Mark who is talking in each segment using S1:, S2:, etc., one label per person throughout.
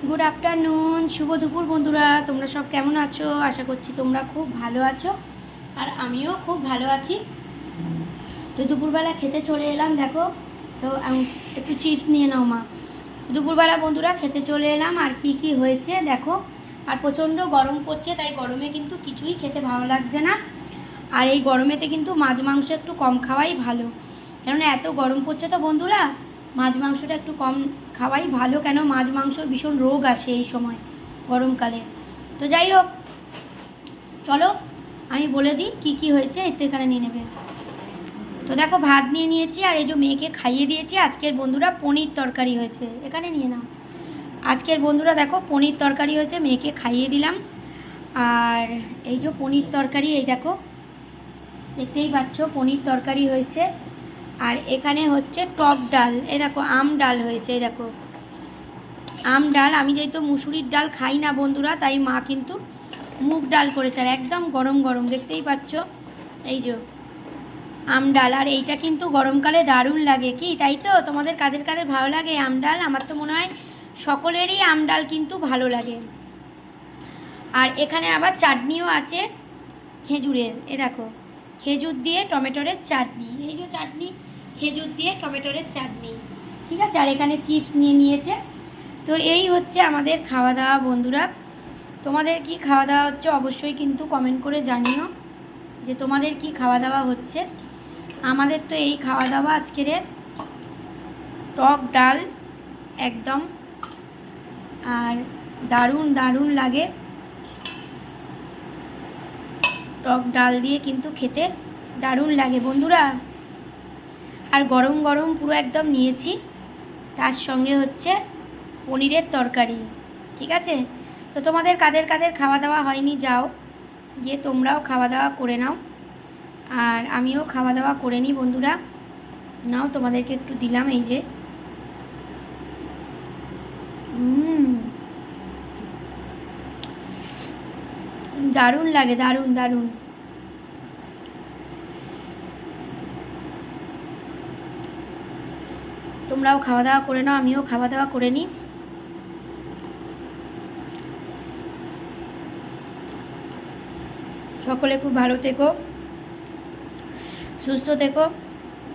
S1: Good afternoon, শুভ দুপুর বন্ধুরা। তোমরা সব কেমন আছো? আশা করছি তোমরা খুব ভালো আছো, আর আমিও খুব ভালো আছি। তো দুপুরবেলা খেতে চলে এলাম, দেখো। তো একটু চিপস নিয়ে নাও মা। দুপুরবেলা বন্ধুরা খেতে চলে এলাম, আর কি কি হয়েছে দেখো। আর প্রচণ্ড গরম পড়ছে, তাই গরমে কিন্তু কিছুই খেতে ভালো লাগছে না। আর এই গরমেতে কিন্তু মাছ মাংস একটু কম খাওয়াই ভালো, কেননা এত গরম পড়ছে তো বন্ধুরা। মাছ মাংসটা একটু কম খাওয়াই ভালো, কেন মাছ মাংসর ভীষণ রোগ আসে এই সময় গরমকালে। তো যাই হোক, চলো আমি বলে দিই কী কী হয়েছে, একটু এখানে নিয়ে নেবে। তো দেখো, ভাত নিয়ে নিয়েছি, আর এই যে মেয়েকে খাইয়ে দিয়েছি। আজকের বন্ধুরা পনির তরকারি হয়েছে, এখানে নিয়ে নাও। আজকের বন্ধুরা দেখো, পনির তরকারি হয়েছে, মেয়েকে খাইয়ে দিলাম। আর এই যে পনির তরকারি, এই দেখো দেখতেই পাচ্ছ, পনির তরকারি হয়েছে। আর এখানে হচ্ছে টক ডাল, এই দেখো আম ডাল হয়েছে, এই দেখো আম ডাল। আমি যেহেতু মুসুরির ডাল খাই না বন্ধুরা, তাই মা কিন্তু মুগ ডাল করেছে, আর একদম গরম গরম, দেখতেই পাচ্ছ এই যে আম ডাল। আর এইটা কিন্তু গরমকালে দারুণ লাগে, কি তাই তো? তোমাদের কাদের কাদের ভালো লাগে আম ডাল? আমার তো মনে হয় সকলেরই আম ডাল কিন্তু ভালো লাগে। আর এখানে আবার চাটনিও আছে খেজুরের, এ দেখো খেজুর দিয়ে টমেটোরের চাটনি, এই যে চাটনি খেজুর দিয়ে টমেটোরের চাটনি, ঠিক আছে। আর এখানে চিপস নিয়ে নিয়েছে। তো এই হচ্ছে আমাদের খাওয়া দাওয়া বন্ধুরা। তোমাদের কি খাওয়া দাওয়া হচ্ছে অবশ্যই কিন্তু কমেন্ট করে জানিও যে তোমাদের কি খাওয়া দাওয়া হচ্ছে। আমাদের তো এই খাওয়া দাওয়া আজকের, টক ডাল একদম, আর দারুণ দারুণ লাগে টক ডাল দিয়ে, কিন্তু খেতে দারুণ লাগে বন্ধুরা। আর গরম গরম পুরো একদম নিয়েছি, তার সঙ্গে হচ্ছে পনিরের তরকারি, ঠিক আছে। তো তোমাদের কাদের কাদের খাওয়া দাওয়া হয়নি, যাও গিয়ে তোমরাও খাওয়া দাওয়া করে নাও, আর আমিও খাওয়া দাওয়া করে নিই বন্ধুরা। নাও, তোমাদেরকে একটু দিলাম, এই যে দারুণ লাগে, দারুণ দারুণ। তোমরাও খাওয়া দাওয়া করে নাও, আমিও খাওয়া দাওয়া করে নিই। সকলে খুব ভালো থেকো, সুস্থ থেকো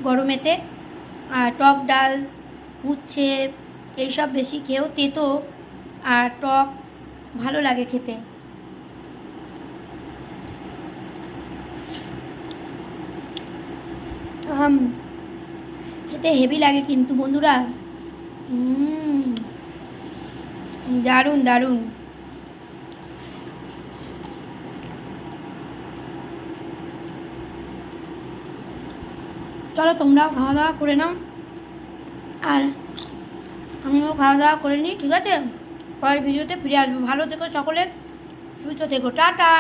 S1: গরমেতে। আর টক ডাল, উচ্ছে এইসব বেশি খেয়েও, তেতো আর টক ভালো লাগে খেতে। খেতে হেভি লাগে কিন্তু বন্ধুরা, দারুণ দারুণ। চলো তোমরাও খাওয়া দাওয়া করে নাও, আর আমিও খাওয়া দাওয়া করে নিই, ঠিক আছে। পরের ভিডিওতে ফিরে আসবো। ভালো থেকো সকলে, সুস্থ থেকো, টাটা।